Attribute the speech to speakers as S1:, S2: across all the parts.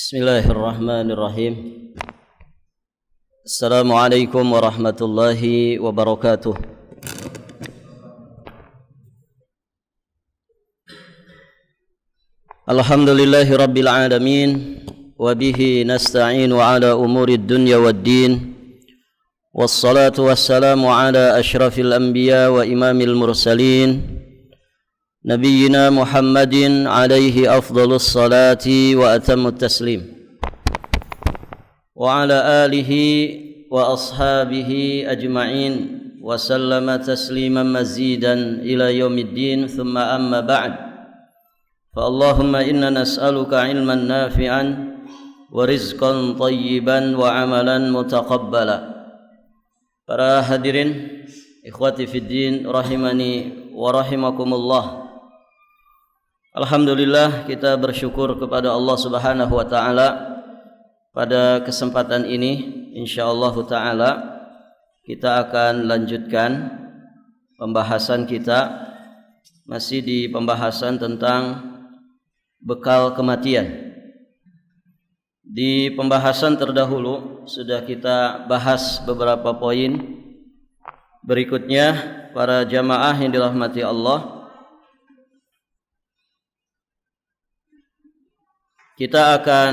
S1: Bismillahirrahmanirrahim. Assalamualaikum warahmatullahi wabarakatuh. Alhamdulillahi rabbil alamin, wa bihi nasta'inu ala umurid dunya waddin. Wassalatu wassalamu ala ashrafil anbiya wa imamil mursalin, Nabiyyina Muhammadin alaihi afdalus salati wa atammut taslim, wa ala alihi wa ashabihi ajma'in wa sallama tasliman mazidan ila yaumiddin. Thumma amma ba'd, fa Allahumma inna nas'aluka ilman nafi'an wa rizqan tayyiban wa amalan mutaqabbala. Para hadirin ikhwati fiddin rahimani wa rahimakumullah, alhamdulillah kita bersyukur kepada Allah Subhanahu wa taala pada kesempatan ini. Insyaallah taala kita akan lanjutkan pembahasan kita, masih di pembahasan tentang bekal kematian. Di pembahasan terdahulu sudah kita bahas beberapa poin. Berikutnya para jamaah yang dirahmati Allah, kita akan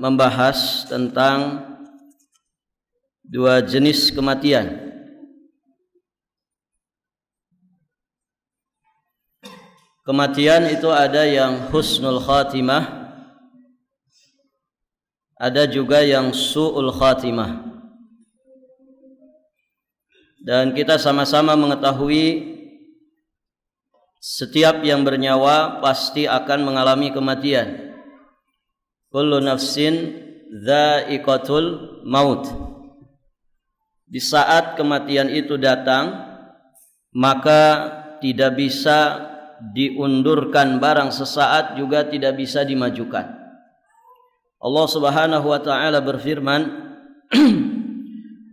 S1: membahas tentang dua jenis kematian. Kematian itu ada yang husnul khatimah, ada juga yang su'ul khatimah. Dan kita sama-sama mengetahui setiap yang bernyawa pasti akan mengalami kematian. Kullu nafsin dha'iqatul maut. Di saat kematian itu datang, maka tidak bisa diundurkan barang sesaat, juga tidak bisa dimajukan. Allah Subhanahu wa taala berfirman,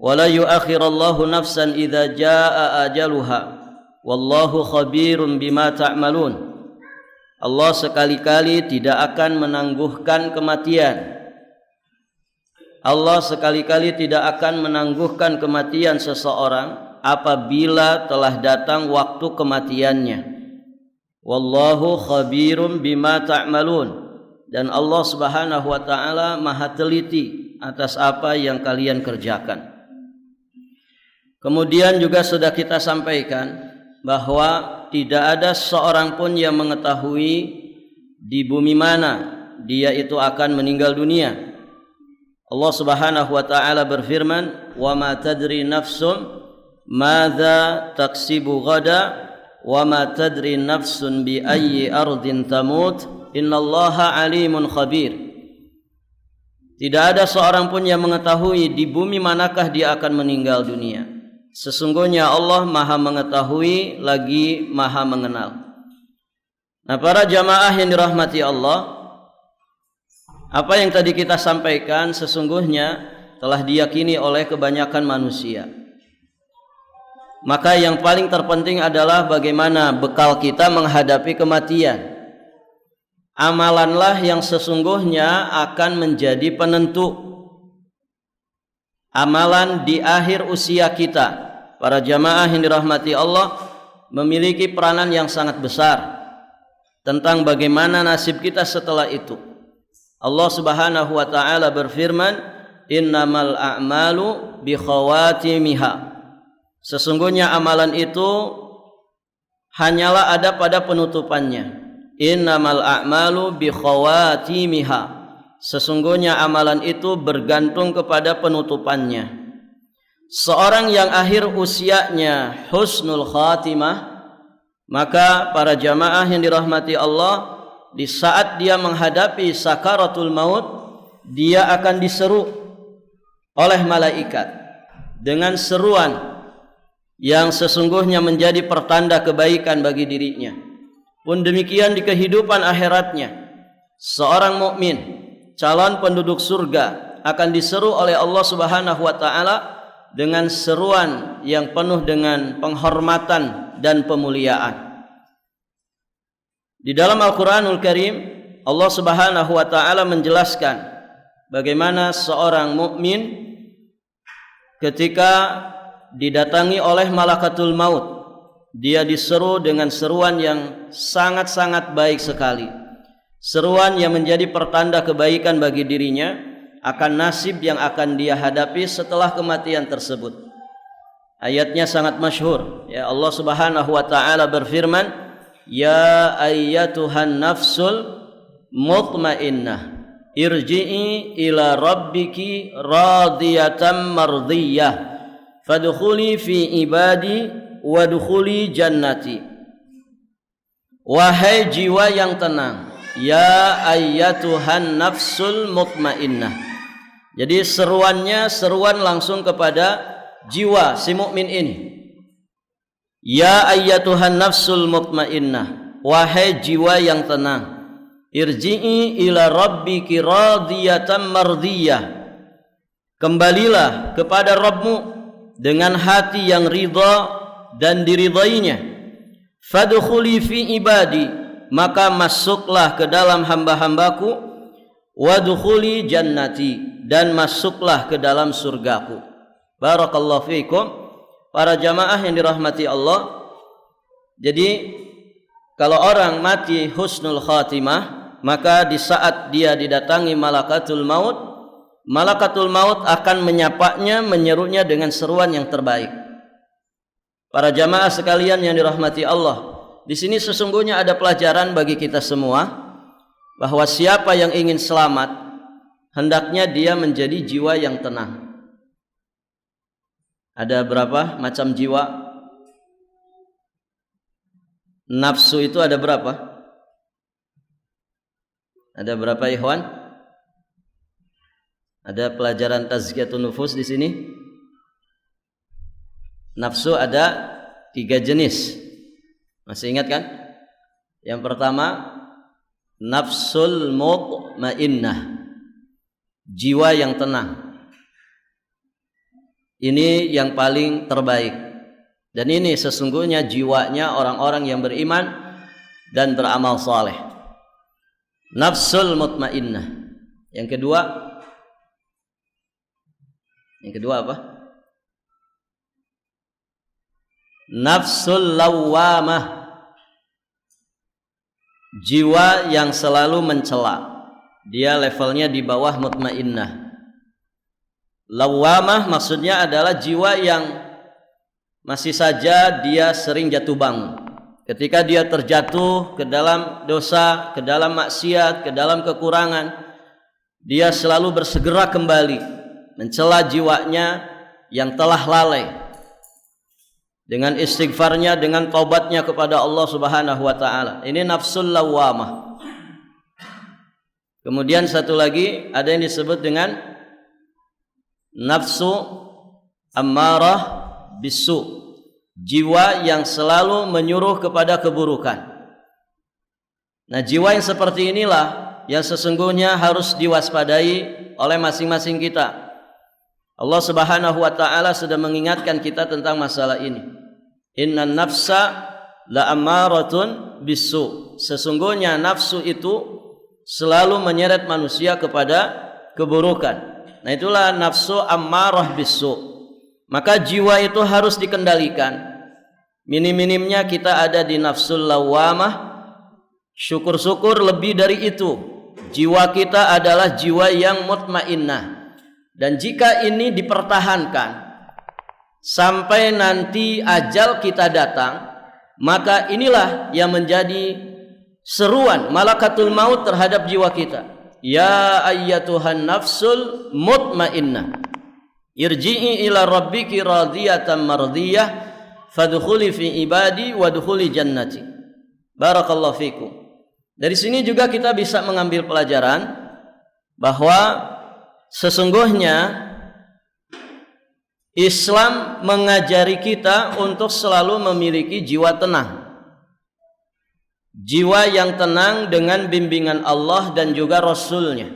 S1: "Wala yu'akhirallahu nafsan idza jaa ajaluha, wallahu khabirun bima ta'malun." Allah sekali-kali tidak akan menangguhkan kematian. Allah sekali-kali tidak akan menangguhkan kematian seseorang apabila telah datang waktu kematiannya. Wallahu khabirum bima ta'malun. Dan Allah Subhanahu wa taala Maha teliti atas apa yang kalian kerjakan. Kemudian juga sudah kita sampaikan bahwa tidak ada seorang pun yang mengetahui di bumi mana dia itu akan meninggal dunia. Allah Subhanahu wa taala berfirman, "Wa ma tadri nafsun madza taksibu ghada wa ma tadri nafsun bi ayyi ardin tamut innallaha alimun khabir." Tidak ada seorang pun yang mengetahui di bumi manakah dia akan meninggal dunia. Sesungguhnya Allah Maha mengetahui lagi Maha mengenal. Nah, para jamaah yang dirahmati Allah, apa yang tadi kita sampaikan sesungguhnya telah diyakini oleh kebanyakan manusia. Maka yang paling terpenting adalah bagaimana bekal kita menghadapi kematian. Amalanlah yang sesungguhnya akan menjadi penentu. Amalan di akhir usia kita, para jamaah yang dirahmati Allah, memiliki peranan yang sangat besar tentang bagaimana nasib kita setelah itu. Allah Subhanahu wa taala berfirman, "Innamal a'malu bi khawatimiha." Sesungguhnya amalan itu hanyalah ada pada penutupannya. Innamal a'malu bi khawatimiha. Sesungguhnya amalan itu bergantung kepada penutupannya. Seorang yang akhir usianya husnul khatimah, maka para jamaah yang dirahmati Allah, di saat dia menghadapi sakaratul maut, dia akan diseru oleh malaikat dengan seruan yang sesungguhnya menjadi pertanda kebaikan bagi dirinya. Pun demikian di kehidupan akhiratnya, seorang mukmin, calon penduduk surga, akan diseru oleh Allah Subhanahu wa taala dengan seruan yang penuh dengan penghormatan dan pemuliaan. Di dalam Al-Qur'anul Karim, Allah Subhanahu wa taala menjelaskan bagaimana seorang mukmin ketika didatangi oleh malakatul maut, dia diseru dengan seruan yang sangat-sangat baik sekali, seruan yang menjadi pertanda kebaikan bagi dirinya akan nasib yang akan dia hadapi setelah kematian tersebut. Ayatnya sangat masyhur, ya. Allah Subhanahu wa taala berfirman, ya ayyatuhan nafsul mutmainnah irji'i ila rabbiki radiyatan mardiyah fadkhuli fi ibadi wadkhuli jannati. Wahai jiwa yang tenang, ya ayyatuhan nafsul mutmainnah. Jadi seruan langsung kepada jiwa si mukmin ini. Ya ayyatuhan nafsul mutmainnah, wahai jiwa yang tenang, irji'i ila rabbiki radiyatan mardiyah, kembalilah kepada Rabbmu dengan hati yang ridha dan diridainya. Fadkhuli fi ibadi, maka masuklah ke dalam hamba-hambaku. Wadkhuli jannati, dan masuklah ke dalam surgaku. Barakallahu fiikum, para jamaah yang dirahmati Allah. Jadi kalau orang mati husnul khatimah, maka di saat dia didatangi malakatul maut akan menyapanya, menyerunya dengan seruan yang terbaik. Para jamaah sekalian yang dirahmati Allah, di sini sesungguhnya ada pelajaran bagi kita semua, bahwa siapa yang ingin selamat, hendaknya dia menjadi jiwa yang tenang. Ada berapa macam jiwa? Nafsu itu ada berapa? Ada berapa ikhwan? Ada pelajaran tazkiyatun nufus di sini? Nafsu ada 3 jenis. Masih ingat kan? Yang pertama, nafsul mutmainnah, jiwa yang tenang. Ini yang paling terbaik. Dan ini sesungguhnya jiwanya orang-orang yang beriman dan beramal saleh. Nafsul mutmainnah. Yang kedua apa? Nafsul lawwamah, jiwa yang selalu mencela. Dia levelnya di bawah mutmainnah. Lawwamah maksudnya adalah jiwa yang masih saja dia sering jatuh bangun. Ketika dia terjatuh ke dalam dosa, ke dalam maksiat, ke dalam kekurangan, dia selalu bersegera kembali mencela jiwanya yang telah lalai dengan istighfarnya, dengan taubatnya kepada Allah Subhanahu wa taala. Ini nafsul lawwamah. Kemudian satu lagi ada yang disebut dengan nafsu ammarah bisu, jiwa yang selalu menyuruh kepada keburukan. Nah, jiwa yang seperti inilah yang sesungguhnya harus diwaspadai oleh masing-masing kita. Allah Subhanahu wa taala sudah mengingatkan kita tentang masalah ini. Innan nafsa la ammaratun bisu. Sesungguhnya nafsu itu selalu menyeret manusia kepada keburukan. Nah, itulah nafsu ammarah bisu. Maka jiwa itu harus dikendalikan. Minim-minimnya kita ada di nafsul lawwamah. Syukur-syukur lebih dari itu, jiwa kita adalah jiwa yang mutmainnah. Dan jika ini dipertahankan sampai nanti ajal kita datang, maka inilah yang menjadi seruan malakatul maut terhadap jiwa kita. Ya ayyatuhan nafsul mutmainnah, irji'i ila rabbiki radiyatan mardiyah fadkhuli fi ibadi wadkhuli jannati. Barakallahu fikum. Dari sini juga kita bisa mengambil pelajaran bahwa sesungguhnya Islam mengajari kita untuk selalu memiliki jiwa tenang. Jiwa yang tenang dengan bimbingan Allah dan juga Rasul-Nya.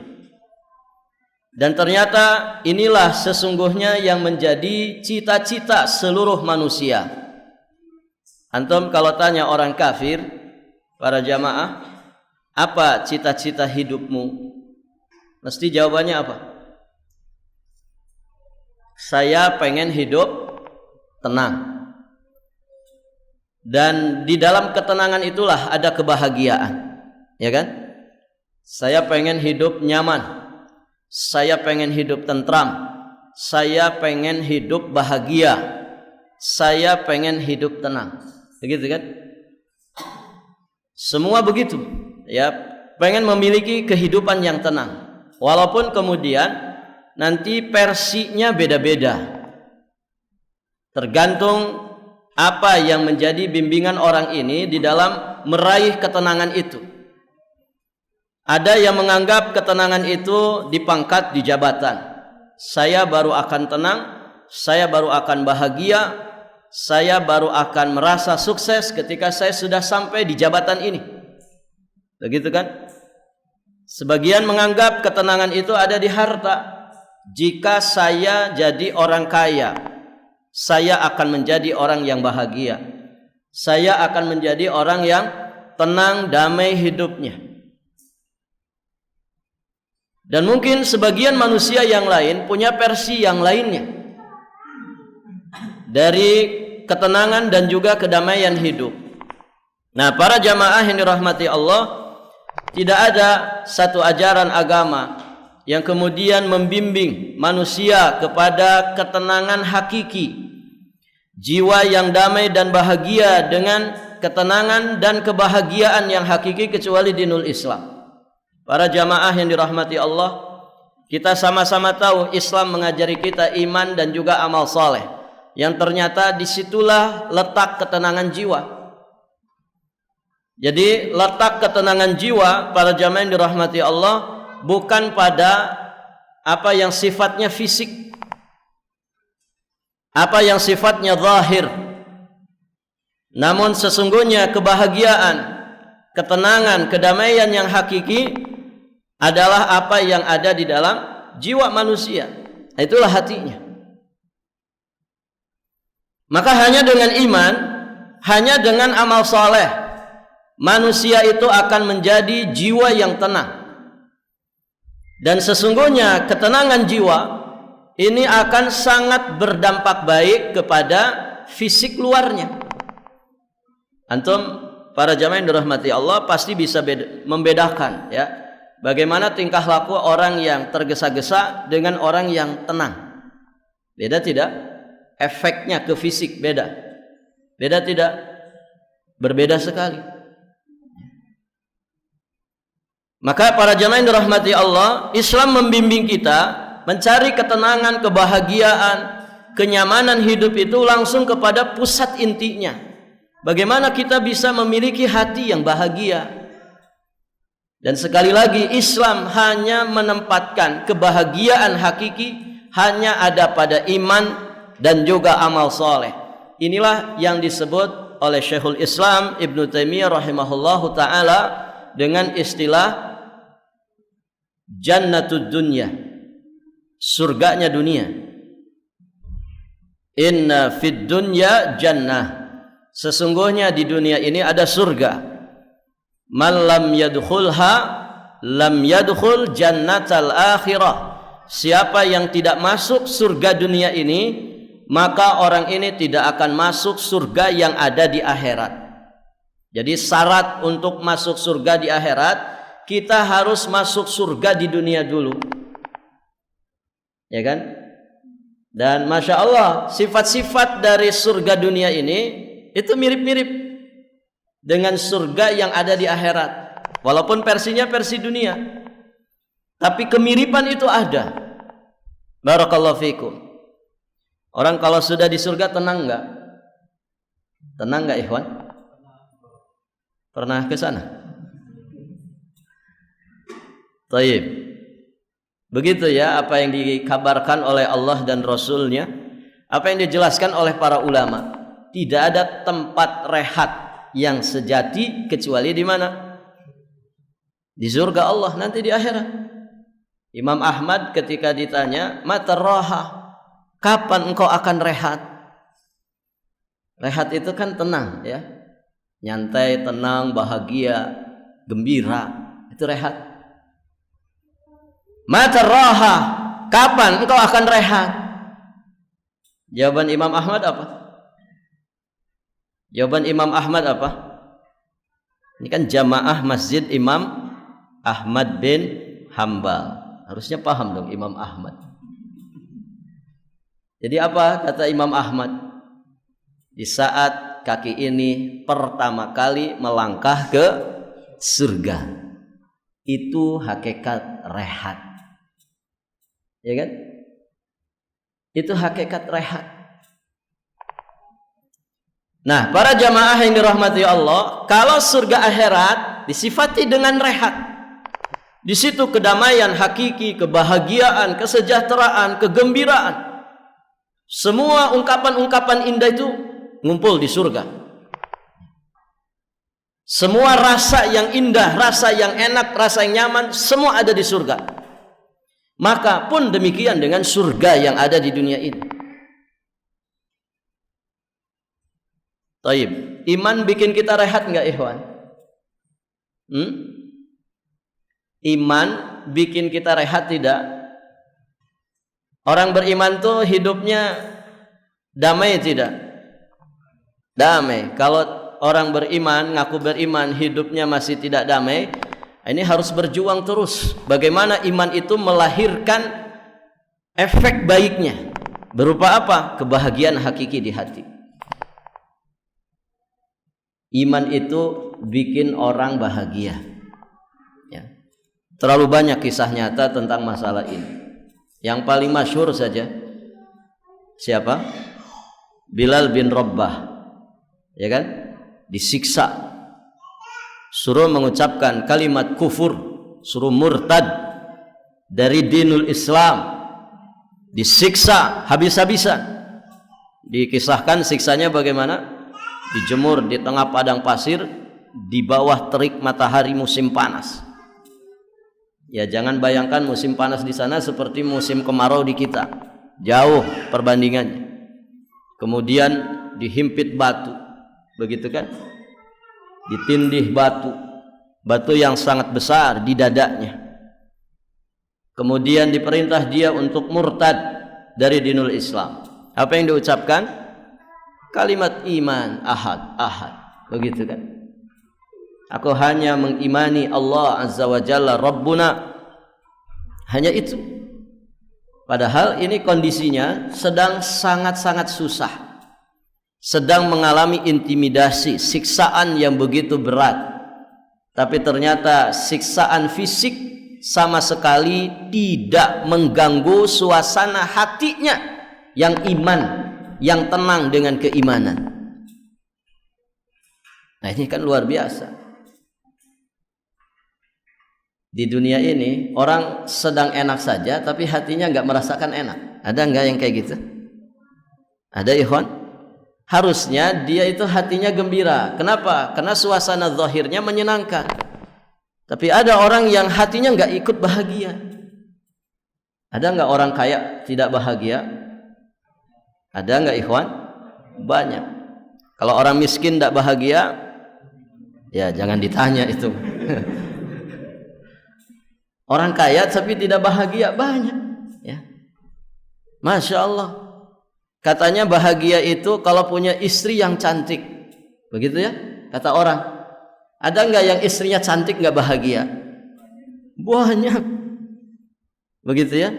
S1: Dan ternyata inilah sesungguhnya yang menjadi cita-cita seluruh manusia. Antum kalau tanya orang kafir, para jamaah, apa cita-cita hidupmu? Mesti jawabannya apa? Saya pengen hidup tenang. Dan di dalam ketenangan itulah ada kebahagiaan. Ya kan? Saya pengen hidup nyaman. Saya pengen hidup tentram. Saya pengen hidup bahagia. Saya pengen hidup tenang. Begitu kan? Semua begitu. Ya, pengen memiliki kehidupan yang tenang. Walaupun kemudian nanti versinya beda-beda. Tergantung apa yang menjadi bimbingan orang ini di dalam meraih ketenangan itu. Ada yang menganggap ketenangan itu dipangkat di jabatan. Saya baru akan tenang, saya baru akan bahagia, saya baru akan merasa sukses ketika saya sudah sampai di jabatan ini. Begitu kan? Sebagian menganggap ketenangan itu ada di harta. Jika saya jadi orang kaya, saya akan menjadi orang yang bahagia. Saya akan menjadi orang yang tenang, damai hidupnya. Dan mungkin sebagian manusia yang lain punya versi yang lainnya dari ketenangan dan juga kedamaian hidup. Nah, para jamaah yang dirahmati Allah, tidak ada satu ajaran agama yang kemudian membimbing manusia kepada ketenangan hakiki, jiwa yang damai dan bahagia dengan ketenangan dan kebahagiaan yang hakiki kecuali dinul Islam. Para jamaah yang dirahmati Allah, kita sama-sama tahu Islam mengajari kita iman dan juga amal saleh, yang ternyata disitulah letak ketenangan jiwa. Jadi letak ketenangan jiwa para jamaah yang dirahmati Allah bukan pada apa yang sifatnya fisik, apa yang sifatnya zahir, namun sesungguhnya kebahagiaan, ketenangan, kedamaian yang hakiki adalah apa yang ada di dalam jiwa manusia. Itulah hatinya. Maka hanya dengan iman, hanya dengan amal saleh, manusia itu akan menjadi jiwa yang tenang. Dan sesungguhnya ketenangan jiwa ini akan sangat berdampak baik kepada fisik luarnya. Antum para jamaah yang dirahmati Allah pasti bisa membedakan ya, bagaimana tingkah laku orang yang tergesa-gesa dengan orang yang tenang. Beda tidak? Efeknya ke fisik beda. Beda tidak? Berbeda sekali. Maka para jamaah yang dirahmati Allah, Islam membimbing kita mencari ketenangan, kebahagiaan, kenyamanan hidup itu langsung kepada pusat intinya. Bagaimana kita bisa memiliki hati yang bahagia? Dan sekali lagi Islam hanya menempatkan kebahagiaan hakiki hanya ada pada iman dan juga amal soleh. Inilah yang disebut oleh Syekhul Islam Ibnu Taimiyah rahimahullahu ta'ala dengan istilah jannatud dunya, surganya dunia. Inna fid dunya jannah, sesungguhnya di dunia ini ada surga. Man lam yadkhulha lam yadkhul jannatal akhirah. Siapa yang tidak masuk surga dunia ini, maka orang ini tidak akan masuk surga yang ada di akhirat. Jadi syarat untuk masuk surga di akhirat, kita harus masuk surga di dunia dulu. Ya kan? Dan Masya Allah, sifat-sifat dari surga dunia ini itu mirip-mirip dengan surga yang ada di akhirat. Walaupun versinya versi dunia, tapi kemiripan itu ada. Barakallahu fikum. Orang kalau sudah di surga tenang enggak? Tenang enggak ikhwan? Pernah ke sana? Taib. Begitu ya apa yang dikabarkan oleh Allah dan Rasulnya, apa yang dijelaskan oleh para ulama. Tidak ada tempat rehat yang sejati kecuali di mana? Di surga Allah nanti di akhirat. Imam Ahmad ketika ditanya, "Mata raha?" Kapan engkau akan rehat? Rehat itu kan tenang ya. Nyantai, tenang, bahagia, gembira. Itu rehat. Mata raha, kapan engkau akan rehat? Jawaban Imam Ahmad apa? Jawaban Imam Ahmad apa? Ini kan jamaah masjid Imam Ahmad bin Hambal. Harusnya paham dong Imam Ahmad. Jadi apa kata Imam Ahmad? Di saat kaki ini pertama kali melangkah ke surga, itu hakikat rehat. Ya kan? Itu hakikat rehat. Nah, para jamaah yang dirahmati Allah, kalau surga akhirat disifati dengan rehat. Di situ kedamaian hakiki, kebahagiaan, kesejahteraan, kegembiraan. Semua ungkapan-ungkapan indah itu ngumpul di surga. Semua rasa yang indah, rasa yang enak, rasa yang nyaman, semua ada di surga. Maka pun demikian dengan surga yang ada di dunia ini. Taib, iman bikin kita rehat enggak, ikhwan? Iman bikin kita rehat tidak? Orang beriman tuh hidupnya damai tidak? Damai. Kalau orang beriman, ngaku beriman, hidupnya masih tidak damai, ini harus berjuang terus. Bagaimana iman itu melahirkan efek baiknya? Berupa apa? Kebahagiaan hakiki di hati. Iman itu bikin orang bahagia. Ya. Terlalu banyak kisah nyata tentang masalah ini. Yang paling masyhur saja, siapa? Bilal bin Rabbah, ya kan? Disiksa, suruh mengucapkan kalimat kufur, suruh murtad dari dinul Islam, disiksa habis-habisan. Dikisahkan siksanya bagaimana? Dijemur di tengah padang pasir di bawah terik matahari musim panas. Ya, jangan bayangkan musim panas di sana seperti musim kemarau di kita. Jauh perbandingannya. Kemudian dihimpit batu, begitu kan? Ditindih batu, batu yang sangat besar di dadanya. Kemudian diperintah dia untuk murtad dari dinul Islam. Apa yang diucapkan? Kalimat iman, ahad, ahad, begitu kan? Aku hanya mengimani Allah Azza wa Jalla Rabbuna. Hanya itu. Padahal ini kondisinya sedang sangat-sangat susah. Sedang mengalami intimidasi, siksaan yang begitu berat. Tapi ternyata siksaan fisik sama sekali tidak mengganggu suasana hatinya yang iman, yang tenang dengan keimanan. Nah, ini kan luar biasa. Di dunia ini orang sedang enak saja tapi hatinya nggak merasakan enak. Ada nggak yang kayak gitu? Ada, ikhwan? Harusnya dia itu hatinya gembira. Kenapa? Karena suasana zahirnya menyenangkan. Tapi ada orang yang hatinya nggak ikut bahagia. Ada nggak orang kaya tidak bahagia? Ada nggak, ikhwan? Banyak. Kalau orang miskin tidak bahagia, ya jangan ditanya itu. Orang kaya tapi tidak bahagia banyak, ya. Masya Allah. Katanya bahagia itu kalau punya istri yang cantik, begitu ya? Kata orang. Ada nggak yang istrinya cantik nggak bahagia? Banyak, begitu ya?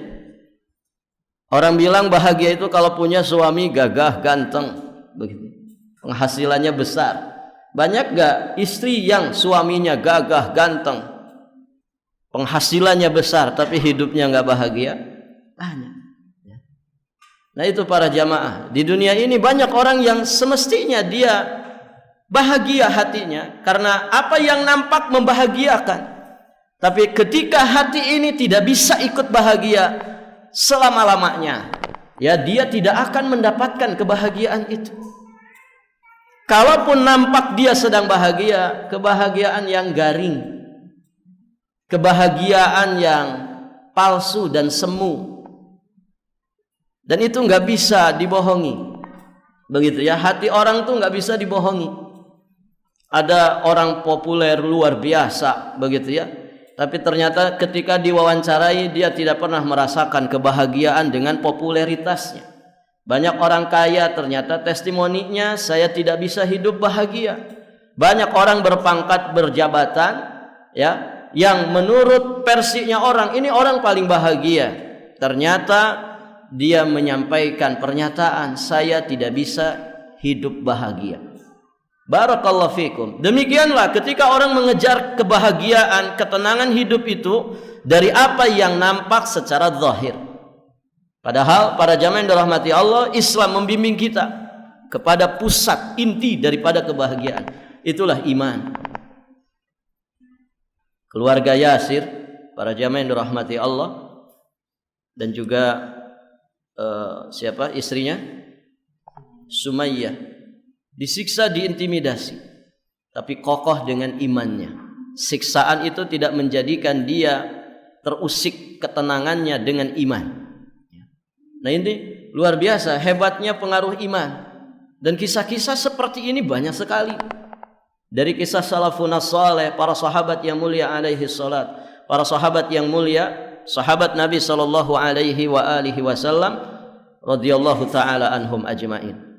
S1: Orang bilang bahagia itu kalau punya suami gagah, ganteng, begitu. Penghasilannya besar. Banyak nggak istri yang suaminya gagah, ganteng, penghasilannya besar tapi hidupnya nggak bahagia? Banyak. Nah, itu para jamaah, di dunia ini banyak orang yang semestinya dia bahagia hatinya karena apa yang nampak membahagiakan. Tapi ketika hati ini tidak bisa ikut bahagia selama-lamanya, ya dia tidak akan mendapatkan kebahagiaan itu. Kalaupun nampak dia sedang bahagia, kebahagiaan yang garing, kebahagiaan yang palsu dan semu, dan itu nggak bisa dibohongi, begitu ya. Hati orang tuh nggak bisa dibohongi. Ada orang populer luar biasa, begitu ya, Tapi ternyata ketika diwawancarai dia tidak pernah merasakan kebahagiaan dengan popularitasnya. Banyak orang kaya ternyata testimoninya, saya tidak bisa hidup bahagia. Banyak orang berpangkat, berjabatan, ya, yang menurut versinya orang ini orang paling bahagia. Ternyata dia menyampaikan pernyataan, saya tidak bisa hidup bahagia. Barakallahu fikum. Demikianlah ketika orang mengejar kebahagiaan, ketenangan hidup itu dari apa yang nampak secara zahir. Padahal para jamaah yang dirahmati Allah, Islam membimbing kita kepada pusat inti daripada kebahagiaan. Itulah iman. Keluarga Yasir, para jamaah yang dirahmati Allah, dan juga siapa istrinya? Sumayyah. Disiksa, diintimidasi, tapi kokoh dengan imannya. Siksaan itu tidak menjadikan dia terusik ketenangannya dengan iman. Nah ini luar biasa hebatnya pengaruh iman. Dan kisah-kisah seperti ini banyak sekali. Dari kisah salafun saleh, para sahabat yang mulia alaihi salat, para sahabat yang mulia, sahabat Nabi sallallahu alaihi wa alihi wasallam radhiyallahu taala anhum ajmain.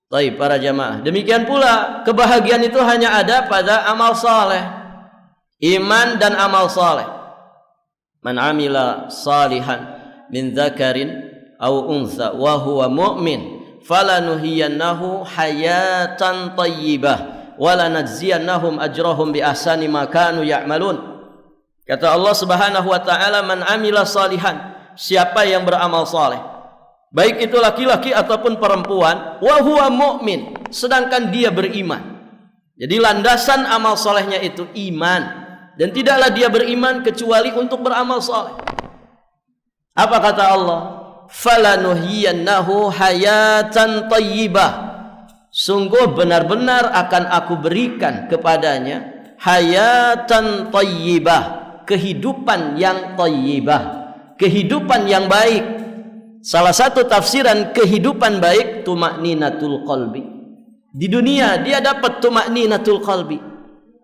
S1: Baik para jamaah, demikian pula kebahagiaan itu hanya ada pada amal saleh, iman dan amal saleh. Man amila salihan min dzakarin aw untha wa huwa mu'min falanuhiyannahu hayatan thayyibah wa lanajziyannahum ajrahum bi ahsani ma kanu ya'malun. Kata Allah Subhanahu wa taala, man amila salihan, siapa yang beramal saleh, baik itu laki-laki ataupun perempuan, wa huwa mu'min, sedangkan dia beriman. Jadi landasan amal solehnya itu iman, dan tidaklah dia beriman kecuali untuk beramal soleh. Apa kata Allah? Falanuhiyannahu hayatan thayyibah, sungguh benar-benar akan aku berikan kepadanya hayatan thayyibah, kehidupan yang thayyibah, kehidupan yang baik. Salah satu tafsiran kehidupan baik tumakninatul qalbi. Di dunia dia dapat tumakninatul qalbi.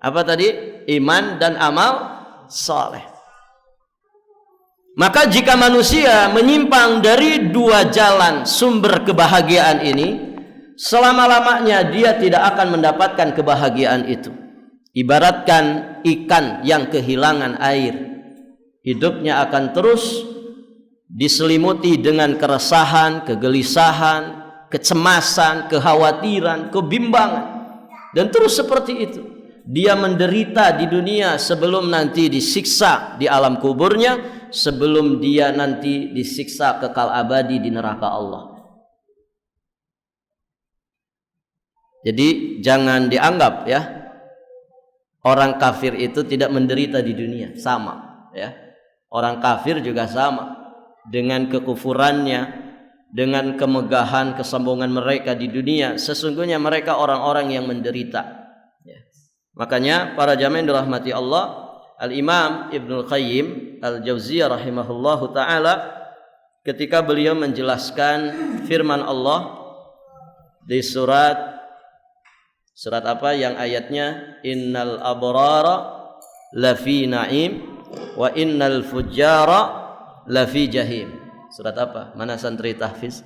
S1: Apa tadi? Iman dan amal saleh. Maka jika manusia menyimpang dari dua jalan sumber kebahagiaan ini, selama-lamanya dia tidak akan mendapatkan kebahagiaan itu. Ibaratkan ikan yang kehilangan air, hidupnya akan terus diselimuti dengan keresahan, kegelisahan, kecemasan, kekhawatiran, kebimbangan, dan terus seperti itu dia menderita di dunia sebelum nanti disiksa di alam kuburnya, sebelum dia nanti disiksa kekal abadi di neraka Allah. Jadi jangan dianggap ya orang kafir itu tidak menderita di dunia, sama ya. Orang kafir juga sama dengan kekufurannya, dengan kemegahan, kesombongan mereka di dunia. Sesungguhnya mereka orang-orang yang menderita ya. Makanya para jamaah yang dirahmati Allah, Al-Imam Ibnul Qayyim Al-Jauziyah rahimahullahu ta'ala, ketika beliau menjelaskan firman Allah di surat apa yang ayatnya innal abrara lafi na'im wa innal fujjara lafi jahim. Surat apa? Mana santri tahfiz?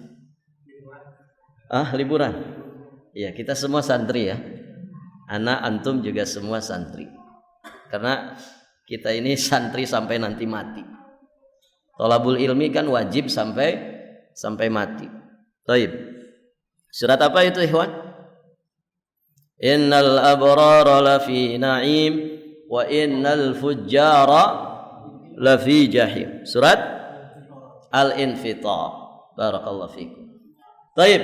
S1: Liburan. Iya, kita semua santri ya. Anak antum juga semua santri. Karena kita ini santri sampai nanti mati. Thalabul ilmi kan wajib sampai mati. Baik. Surat apa itu, ikhwan? Innal abrara lafi na'im wa innal fujjara lafi jahim. Surat Al-Infitar. Barakallahu fikum. Baik.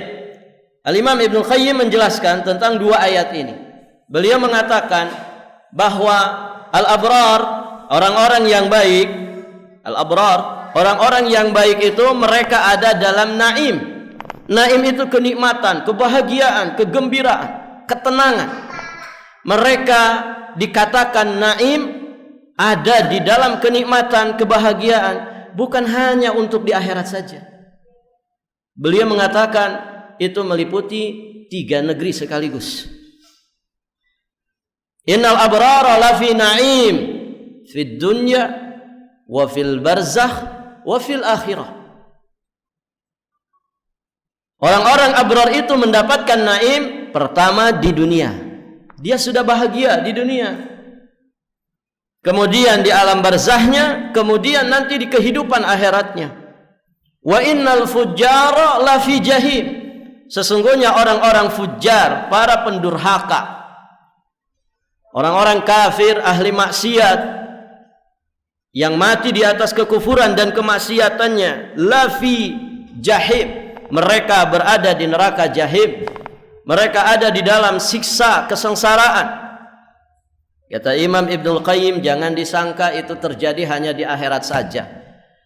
S1: Al-Imam Ibnu Qayyim menjelaskan tentang dua ayat ini. Beliau mengatakan bahwa al-abrar, orang-orang yang baik, al-abrar, orang-orang yang baik itu mereka ada dalam naim. Naim itu kenikmatan, kebahagiaan, kegembiraan, ketenangan. Mereka dikatakan naim, ada di dalam kenikmatan, kebahagiaan, bukan hanya untuk di akhirat saja. Beliau mengatakan itu meliputi 3 negeri sekaligus. Innal abrara lafi na'im, fid dunya wa fil barzakh wa fil akhirah. Orang-orang abrar itu mendapatkan naim pertama di dunia. Dia sudah bahagia di dunia. Kemudian di alam barzakhnya, kemudian nanti di kehidupan akhiratnya. Wa innal fujjara lafi jahim. Sesungguhnya orang-orang fujar, para pendurhaka, orang-orang kafir, ahli maksiat yang mati di atas kekufuran dan kemaksiatannya, lafi jahim. Mereka berada di neraka jahim. Mereka ada di dalam siksa kesengsaraan. Kata Imam Ibnul Qayyim, jangan disangka itu terjadi hanya di akhirat saja.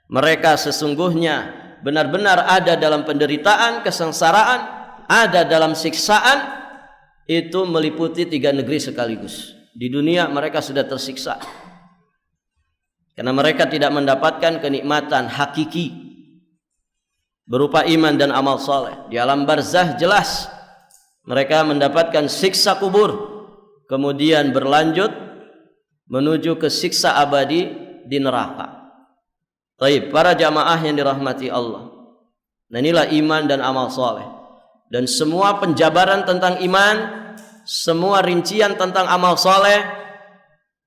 S1: Mereka sesungguhnya benar-benar ada dalam penderitaan, kesengsaraan, ada dalam siksaan. Itu meliputi 3 negeri sekaligus. Di dunia mereka sudah tersiksa karena mereka tidak mendapatkan kenikmatan hakiki berupa iman dan amal soleh. Di alam barzakh jelas mereka mendapatkan siksa kubur, kemudian berlanjut menuju ke siksa abadi di neraka. Baik, para jamaah yang dirahmati Allah. Nah, inilah iman dan amal soleh. Dan semua penjabaran tentang iman, semua rincian tentang amal soleh,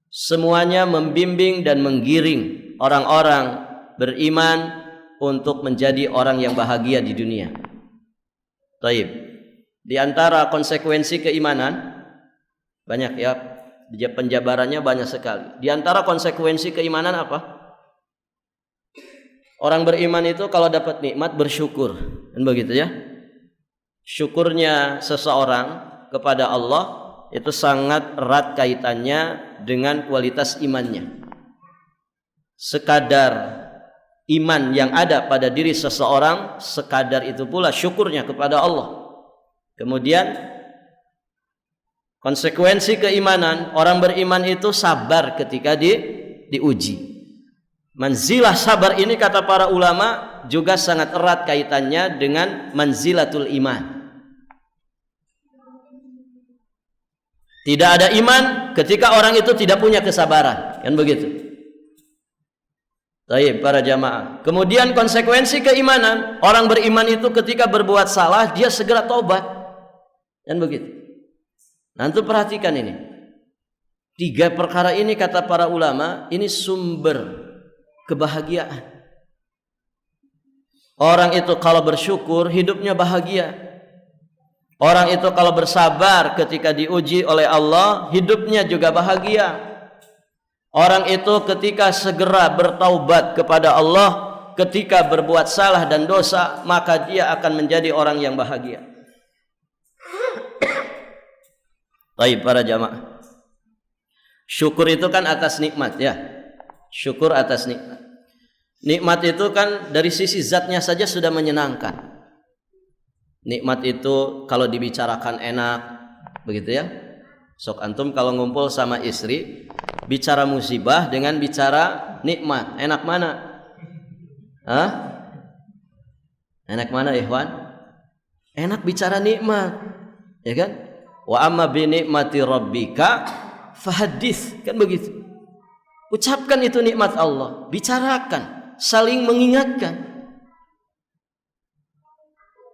S1: semuanya membimbing dan menggiring orang-orang beriman untuk menjadi orang yang bahagia di dunia. Baik. Di antara konsekuensi keimanan banyak ya, penjabarannya banyak sekali. Di antara konsekuensi keimanan apa? Orang beriman itu kalau dapat nikmat bersyukur, kan begitu ya? Syukurnya seseorang kepada Allah itu sangat erat kaitannya dengan kualitas imannya. Sekadar iman yang ada pada diri seseorang, sekadar itu pula syukurnya kepada Allah. Kemudian konsekuensi keimanan, orang beriman itu sabar ketika diuji. Manzilah sabar ini kata para ulama juga sangat erat kaitannya dengan manzilatul iman. Tidak ada iman ketika orang itu tidak punya kesabaran, kan begitu. Baik, para jamaah. Kemudian konsekuensi keimanan, orang beriman itu ketika berbuat salah dia segera taubat, kan begitu. Nanti perhatikan ini. 3 perkara ini kata para ulama, ini sumber kebahagiaan. Orang itu kalau bersyukur hidupnya bahagia. Orang itu kalau bersabar ketika diuji oleh Allah hidupnya juga bahagia. Orang itu ketika segera bertaubat kepada Allah ketika berbuat salah dan dosa, maka dia akan menjadi orang yang bahagia. Baik, para jamaah. Syukur itu kan atas nikmat ya. Syukur atas nikmat. Nikmat itu kan dari sisi zatnya saja sudah menyenangkan. Nikmat itu kalau dibicarakan enak, begitu ya. Sok antum kalau ngumpul sama istri, bicara musibah dengan bicara nikmat, enak mana? Hah? Enak mana, ikhwan? Enak bicara nikmat, ya kan? Wa amma bi nikmati rabbika fahaddits, kan begitu. Ucapkan itu nikmat Allah, bicarakan, saling mengingatkan.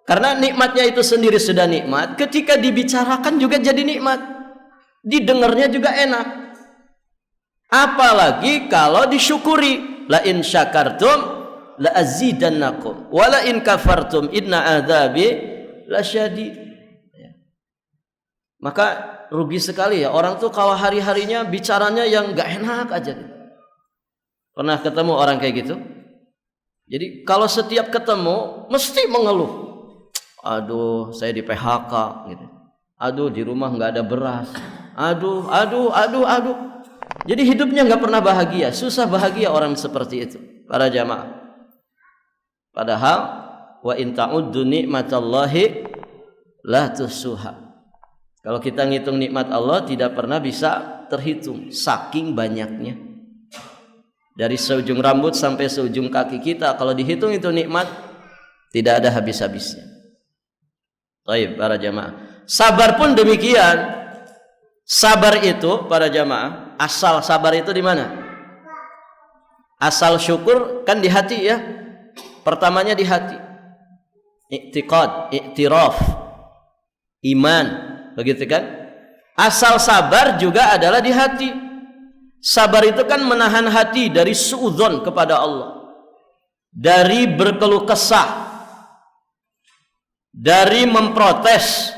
S1: Karena nikmatnya itu sendiri sudah nikmat, ketika dibicarakan juga jadi nikmat. Didengarnya juga enak. Apalagi kalau disyukuri. La in syakartum la azidannakum wa la in kafartum inna adzabi lasyadid. Maka rugi sekali ya orang tuh kalau hari-harinya bicaranya yang enggak enak aja. Pernah ketemu orang kayak gitu? Jadi kalau setiap ketemu mesti mengeluh. Aduh, saya di PHK gitu. Aduh, di rumah enggak ada beras. Aduh. Jadi hidupnya enggak pernah bahagia, susah bahagia orang seperti itu, para jamaah. Padahal wa in ta'uddu nikmatallahi la tuhsuha. Kalau kita ngitung nikmat Allah tidak pernah bisa terhitung saking banyaknya. Dari seujung rambut sampai seujung kaki kita kalau dihitung itu nikmat tidak ada habis-habisnya. Baik, para jamaah. Sabar pun demikian. Sabar itu para jamaah, asal sabar itu di mana? Asal syukur kan di hati ya. Pertamanya di hati. I'tiqad, i'tiraf, iman, begitu kan? Asal sabar juga adalah di hati. Sabar itu kan menahan hati dari suudzon kepada Allah, dari berkeluh kesah, dari memprotes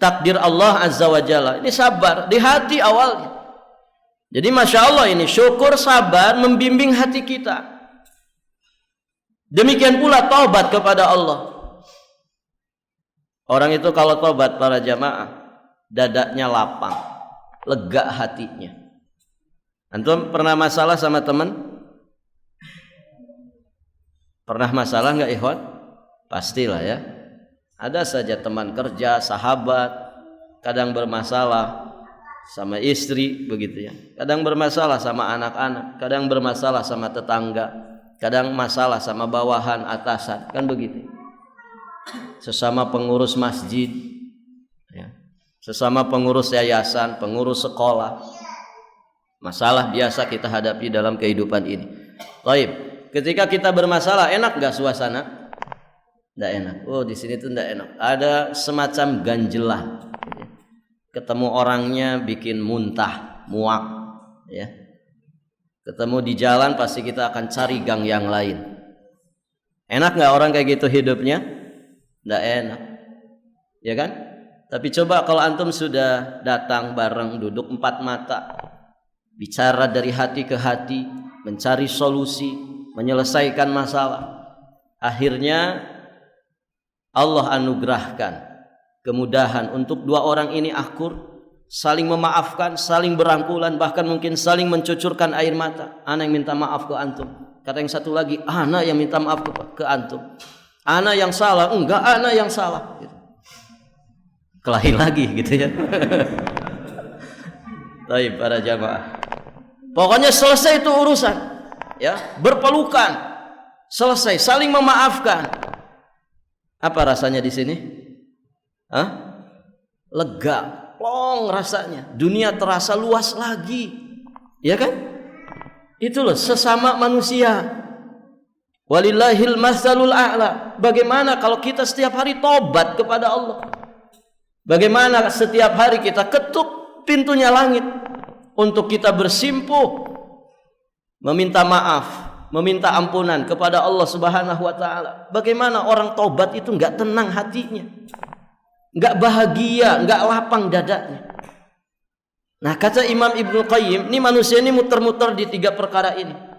S1: takdir Allah Azza wa Jalla. Ini sabar di hati awalnya. Jadi Masya Allah, ini syukur, sabar membimbing hati kita. Demikian pula taubat kepada Allah. Orang itu kalau taubat para jamaah, dadanya lapang, lega hatinya. Antum pernah masalah sama teman? Pernah masalah nggak ikhwan? Pastilah ya. Ada saja teman kerja, sahabat, kadang bermasalah sama istri, begitu ya. Kadang bermasalah sama anak-anak, kadang bermasalah sama tetangga, kadang masalah sama bawahan, atasan, kan begitu. Sesama pengurus masjid, ya. Sesama pengurus yayasan, pengurus sekolah. Masalah biasa kita hadapi dalam kehidupan ini. Baik, ketika kita bermasalah, enak nggak suasana? Nggak enak. Oh, di sini tuh nggak enak. Ada semacam ganjelan. Ketemu orangnya bikin muntah, muak, ya. Ketemu di jalan pasti kita akan cari gang yang lain. Enak nggak orang kayak gitu hidupnya? Nggak enak, ya kan? Tapi coba kalau antum sudah datang bareng, duduk empat mata, bicara dari hati ke hati, mencari solusi, menyelesaikan masalah. Akhirnya Allah anugerahkan kemudahan untuk dua orang ini akur, saling memaafkan, saling berangkulan, bahkan mungkin saling mencucurkan air mata. Ana yang minta maaf ke antum. Kata yang satu lagi, ana yang minta maaf ke antum. Ana yang salah, enggak, ana yang salah. Gitu. Kelahi lagi gitu ya. Baik para jamaah. Pokoknya selesai itu urusan, ya, berpelukan, selesai, saling memaafkan. Apa rasanya di sini? Hah? Lega, plong rasanya. Dunia terasa luas lagi, ya kan? Itu loh sesama manusia. Walillahil matsalul a'la. Bagaimana kalau kita setiap hari tobat kepada Allah? Bagaimana setiap hari kita ketuk pintunya langit untuk kita bersimpuh, meminta maaf, meminta ampunan kepada Allah Subhanahu wa taala. Bagaimana orang tobat itu enggak tenang hatinya, enggak bahagia, enggak lapang dadanya. Nah, kata Imam Ibnu Qayyim, ini manusia ini muter-muter di tiga perkara ini.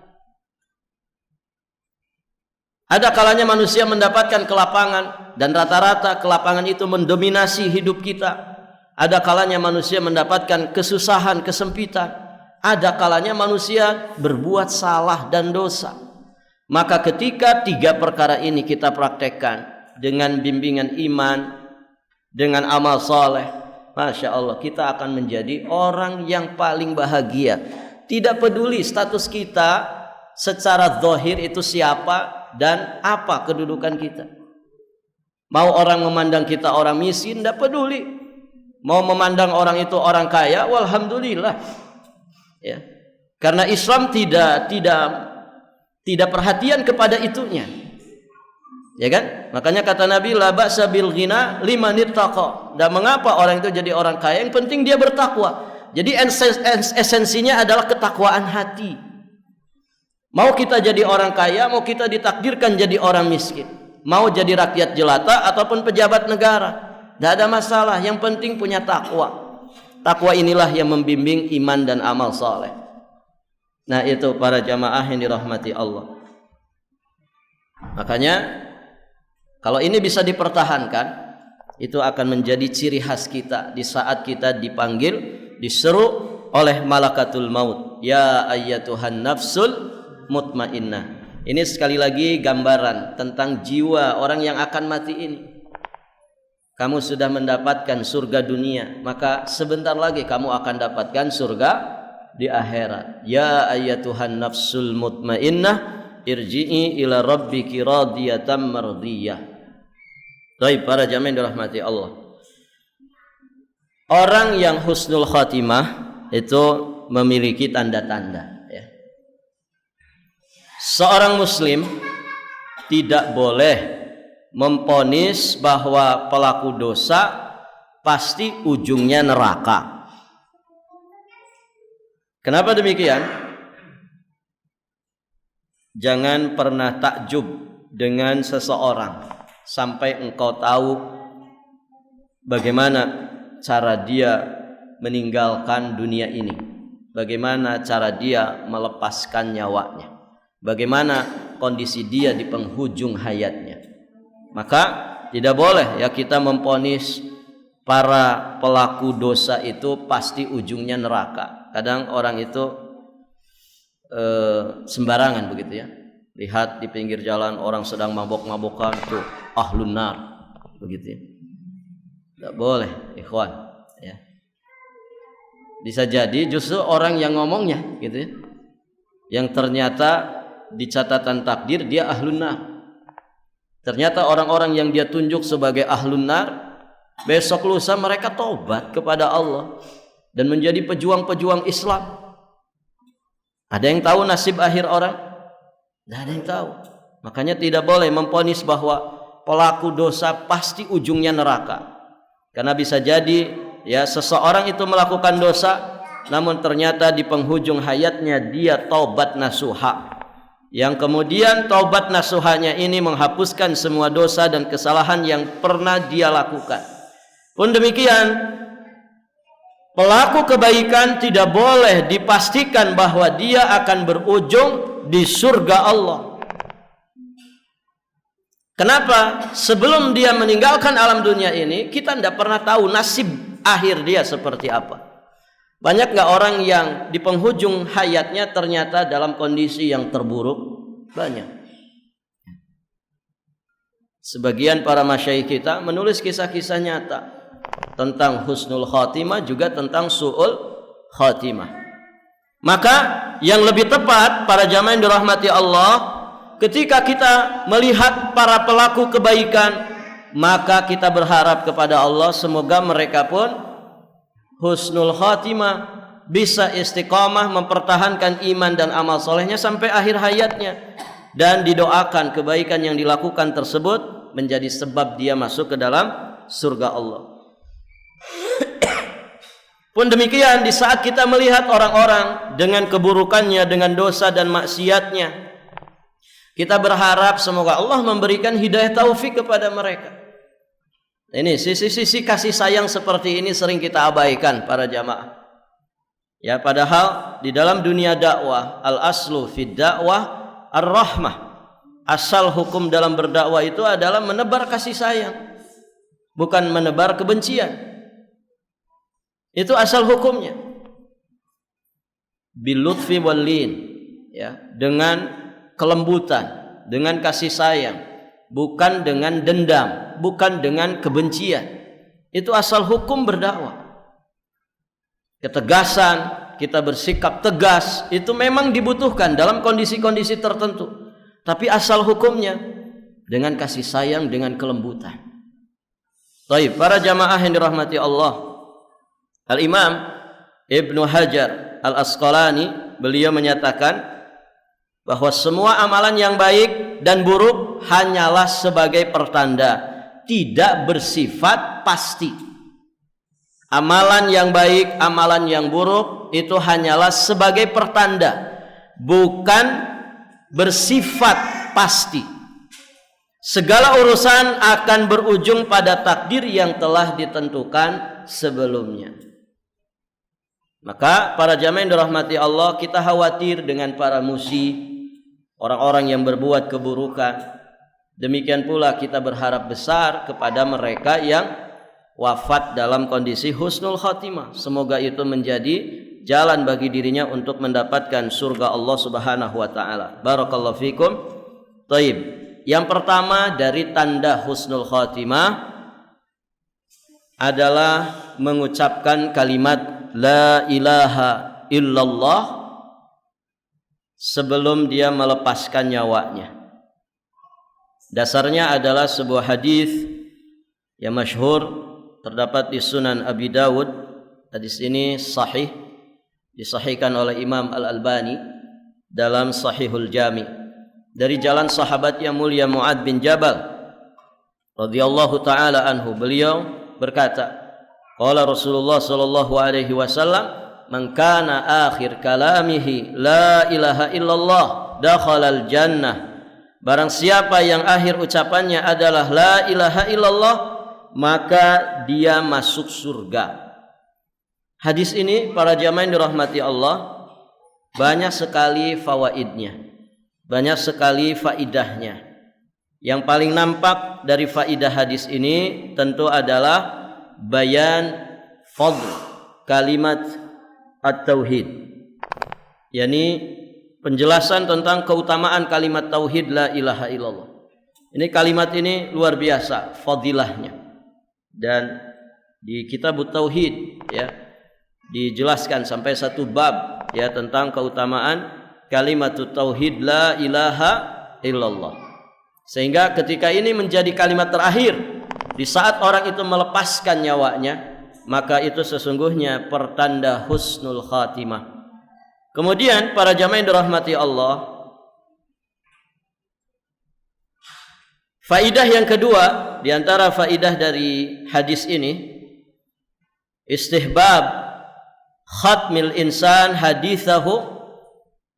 S1: Ada kalanya manusia mendapatkan kelapangan dan rata-rata kelapangan itu mendominasi hidup kita. Ada kalanya manusia mendapatkan kesusahan, kesempitan. Ada kalanya manusia berbuat salah dan dosa. Maka ketika tiga perkara ini kita praktekkan dengan bimbingan iman, dengan amal soleh, Masya Allah, kita akan menjadi orang yang paling bahagia. Tidak peduli status kita secara zahir itu siapa dan apa kedudukan kita. Mau orang memandang kita orang miskin, tidak peduli. Mau memandang orang itu orang kaya, walhamdulillah. Ya. Karena Islam tidak perhatian kepada itunya. Ya kan? Makanya kata Nabi, la ba'sa bil ghina liman ittaqa. Dan mengapa orang itu jadi orang kaya? Yang penting dia bertakwa. Jadi esensinya adalah ketakwaan hati. Mau kita jadi orang kaya, mau kita ditakdirkan jadi orang miskin, mau jadi rakyat jelata ataupun pejabat negara, tidak ada masalah. Yang penting punya takwa. Takwa inilah yang membimbing iman dan amal saleh. Nah, itu para jamaah yang dirahmati Allah. Makanya kalau ini bisa dipertahankan, itu akan menjadi ciri khas kita di saat kita dipanggil, diseru oleh malakatul maut. Ya ayyatuhan nafsul mutmainnah. Ini sekali lagi gambaran tentang jiwa orang yang akan mati ini. Kamu sudah mendapatkan surga dunia, maka sebentar lagi kamu akan dapatkan surga di akhirat. Ya ayyatuhan nafsul mutmainnah, irji'i ila rabbiki radiyatan mardiyah. Baik para jamaah dirahmati Allah. Orang yang husnul khatimah itu memiliki tanda-tanda. seorang muslim tidak boleh memponis bahwa pelaku dosa pasti ujungnya neraka. Kenapa demikian? Jangan pernah takjub dengan seseorang sampai engkau tahu bagaimana cara dia meninggalkan dunia ini, bagaimana cara dia melepaskan nyawanya, bagaimana kondisi dia di penghujung hayatnya. Maka tidak boleh ya kita memponis para pelaku dosa itu pasti ujungnya neraka. Kadang orang itu sembarangan begitu ya. Lihat di pinggir jalan orang sedang mabok-mabokan, tuh ahlun nar begitu ya. Tidak boleh, ikhwan ya. Bisa jadi justru orang yang ngomongnya gitu ya, yang ternyata di catatan takdir dia ahlun nar. Ternyata orang-orang yang dia tunjuk sebagai ahlun nar, besok lusa mereka taubat kepada Allah dan menjadi pejuang-pejuang Islam. Ada yang tahu nasib akhir orang? Tidak ada yang tahu. Makanya tidak boleh memponis bahwa pelaku dosa pasti ujungnya neraka. Karena bisa jadi ya seseorang itu melakukan dosa, namun ternyata di penghujung hayatnya dia taubat nasuha, yang kemudian taubat nasuhanya ini menghapuskan semua dosa dan kesalahan yang pernah dia lakukan. Pun demikian, pelaku kebaikan tidak boleh dipastikan bahwa dia akan berujung di surga Allah. Kenapa? Sebelum dia meninggalkan alam dunia ini, kita tidak pernah tahu nasib akhir dia seperti apa. Banyak nggak orang yang di penghujung hayatnya ternyata dalam kondisi yang terburuk? Banyak. Sebagian para masyayikh kita menulis kisah-kisah nyata tentang husnul khatimah, juga tentang su'ul khatimah. Maka yang lebih tepat para jamaah yang dirahmati Allah, ketika kita melihat para pelaku kebaikan, maka kita berharap kepada Allah semoga mereka pun husnul khatimah, bisa istiqamah mempertahankan iman dan amal solehnya sampai akhir hayatnya, dan didoakan kebaikan yang dilakukan tersebut menjadi sebab dia masuk ke dalam surga Allah. Pun demikian di saat kita melihat orang-orang dengan keburukannya, dengan dosa dan maksiatnya, kita berharap semoga Allah memberikan hidayah taufik kepada mereka. Ini sisi-sisi kasih sayang seperti ini sering kita abaikan para jamaah. Ya, padahal di dalam dunia dakwah, al-aslu fid dakwah ar-rahmah. Asal hukum dalam berdakwah itu adalah menebar kasih sayang, bukan menebar kebencian. Itu asal hukumnya. Bil lutfi wal lin, ya, dengan kelembutan, dengan kasih sayang, bukan dengan dendam, bukan dengan kebencian. Itu asal hukum berdakwah. Ketegasan, kita bersikap tegas itu memang dibutuhkan dalam kondisi-kondisi tertentu, tapi asal hukumnya dengan kasih sayang, dengan kelembutan. Baik, para jamaah yang dirahmati Allah, Al-Imam Ibnu Hajar Al-Asqalani beliau menyatakan bahwa semua amalan yang baik dan buruk hanyalah sebagai pertanda, tidak bersifat pasti. Amalan yang baik, amalan yang buruk itu hanyalah sebagai pertanda, bukan bersifat pasti. Segala urusan akan berujung pada takdir yang telah ditentukan sebelumnya. Maka para jamaah yang dirahmati Allah, kita khawatir dengan para musyrik, orang-orang yang berbuat keburukan. Demikian pula kita berharap besar kepada mereka yang wafat dalam kondisi husnul khatimah. Semoga itu menjadi jalan bagi dirinya untuk mendapatkan surga Allah Subhanahu wa taala. Barakallahu fikum. Taib. Yang pertama dari tanda husnul khatimah adalah mengucapkan kalimat la ilaha illallah sebelum dia melepaskan nyawanya. Dasarnya adalah sebuah hadis yang masyhur terdapat di Sunan Abi Dawud. Hadis ini sahih, disahihkan oleh Imam Al-Albani dalam Sahihul Jami. dari jalan sahabat yang mulia Mu'adz bin Jabal radhiyallahu taala anhu, beliau berkata, qala Rasulullah sallallahu alaihi wasallam, man kana akhir kalamihi la ilaha illallah dakhalal jannah. Barang siapa yang akhir ucapannya adalah la ilaha illallah, maka dia masuk surga. Hadis ini para jamaah yang dirahmati Allah, banyak sekali fawaidnya, banyak sekali faidahnya. Yang paling nampak dari faidah hadis ini tentu adalah bayan fadl kalimat at-tauhid, yakni penjelasan tentang keutamaan kalimat tauhid la ilaha illallah. Ini kalimat ini luar biasa fadilahnya, dan di kitab tauhid ya dijelaskan sampai satu bab ya tentang keutamaan kalimat tauhid la ilaha illallah, sehingga ketika ini menjadi kalimat terakhir di saat orang itu melepaskan nyawanya, maka itu sesungguhnya pertanda husnul khatimah. Kemudian para jamaah yang dirahmati Allah, faidah yang kedua di antara faidah dari hadis ini, istihbab khatmil insan hadithahu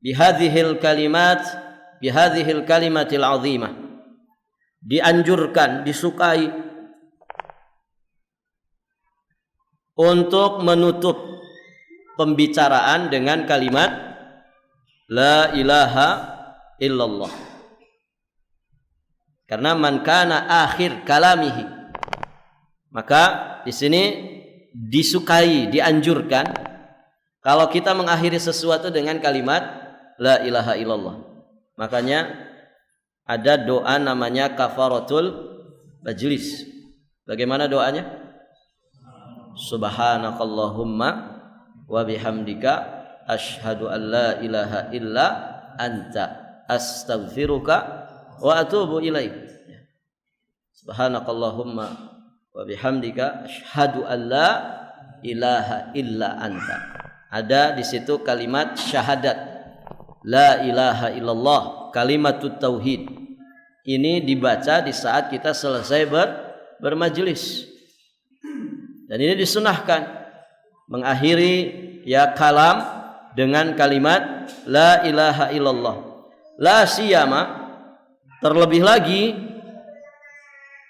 S1: bihadhil kalimatil azimah. Dianjurkan, disukai untuk menutup pembicaraan dengan kalimat la ilaha illallah. Karena man kana akhir kalamihi, maka di sini disukai, dianjurkan kalau kita mengakhiri sesuatu dengan kalimat la ilaha illallah. Makanya ada doa namanya kafaratul majlis. Bagaimana doanya? Subhanakallahumma wa bihamdika asyhadu an la ilaha illa anta astaghfiruka wa atubu ilaik. Subhanakallahumma wa bihamdika asyhadu an la ilaha illa anta. Ada di situ kalimat syahadat la ilaha illallah, kalimatut tauhid. Ini dibaca di saat kita selesai bermajlis. Dan ini disunahkan mengakhiri ya kalam dengan kalimat la ilaha illallah. La siyama, terlebih lagi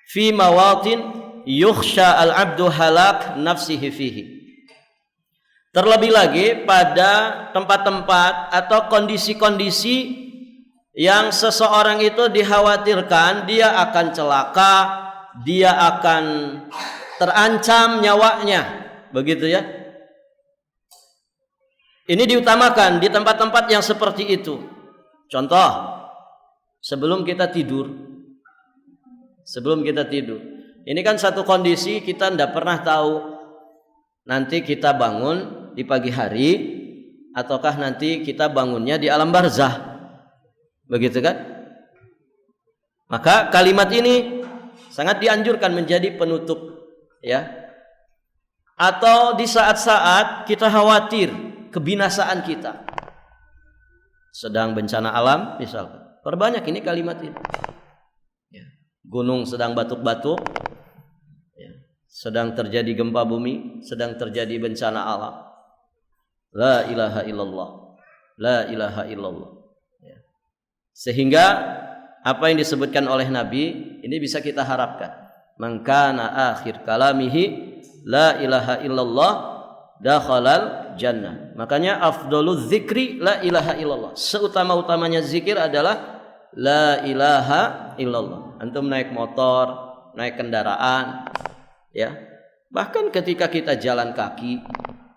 S1: fi mawatin yukhsha al-abdu halak nafsihi fihi. Terlebih lagi pada tempat-tempat atau kondisi-kondisi yang seseorang itu dikhawatirkan dia akan celaka, dia akan terancam nyawanya, begitu ya. Ini diutamakan di tempat-tempat yang seperti itu. Contoh, sebelum kita tidur. Ini kan satu kondisi kita tidak pernah tahu nanti kita bangun di pagi hari ataukah nanti kita bangunnya di alam barzah. Begitu kan? Maka kalimat ini sangat dianjurkan menjadi penutup ya. Atau di saat-saat kita khawatir kebinasaan kita, sedang bencana alam misalkan, perbanyak ini kalimat ini ya. Gunung sedang batuk-batuk ya. Sedang terjadi gempa bumi, sedang terjadi bencana alam, la ilaha illallah, la ilaha illallah ya. Sehingga apa yang disebutkan oleh Nabi ini bisa kita harapkan. Man kana akhir kalamihi la ilaha illallah dakhalal jannah. Makanya afdaluz zikri la ilaha illallah. Seutama-utamanya zikir adalah la ilaha illallah. Antum naik motor, naik kendaraan ya. Bahkan ketika kita jalan kaki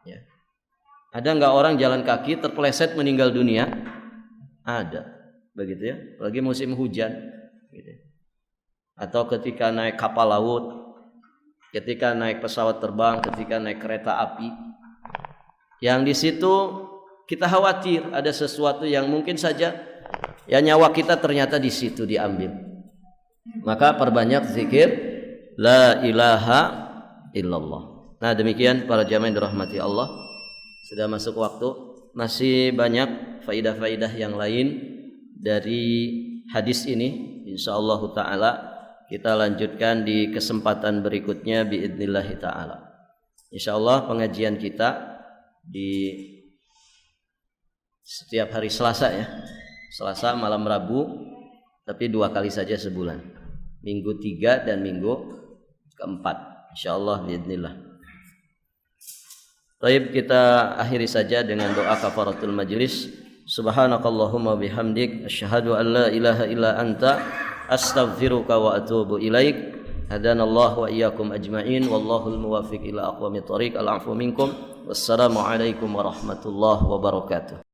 S1: ya. Ada enggak orang jalan kaki terpeleset meninggal dunia? Ada. Begitu ya, lagi musim hujan gitu. Atau ketika naik kapal laut, ketika naik pesawat terbang, ketika naik kereta api, yang di situ kita khawatir ada sesuatu yang mungkin saja ya nyawa kita ternyata di situ diambil. Maka perbanyak zikir la ilaha illallah. Nah demikian para jamaah yang dirahmati Allah, sudah masuk waktu, masih banyak faidah-faidah yang lain dari hadis ini. Insyaallah taala kita lanjutkan di kesempatan berikutnya biidznillah taala. Insyaallah pengajian kita di setiap hari Selasa ya. Selasa malam Rabu, tapi 2 kali saja sebulan. Minggu 3 dan minggu keempat. Insyaallah biidznillah. Baik, kita akhiri saja dengan doa kafaratul majlis. Subhanakallahumma bihamdik asyhadu an la ilaha illa anta astaghfiruka wa atubu ilaik. Hadanallahu wa iyyakum ajma'in wallahul muwaffiq ila aqwamit thoriq. Al-'afwu minkum. Wassalamu alaikum warahmatullahi wabarakatuh.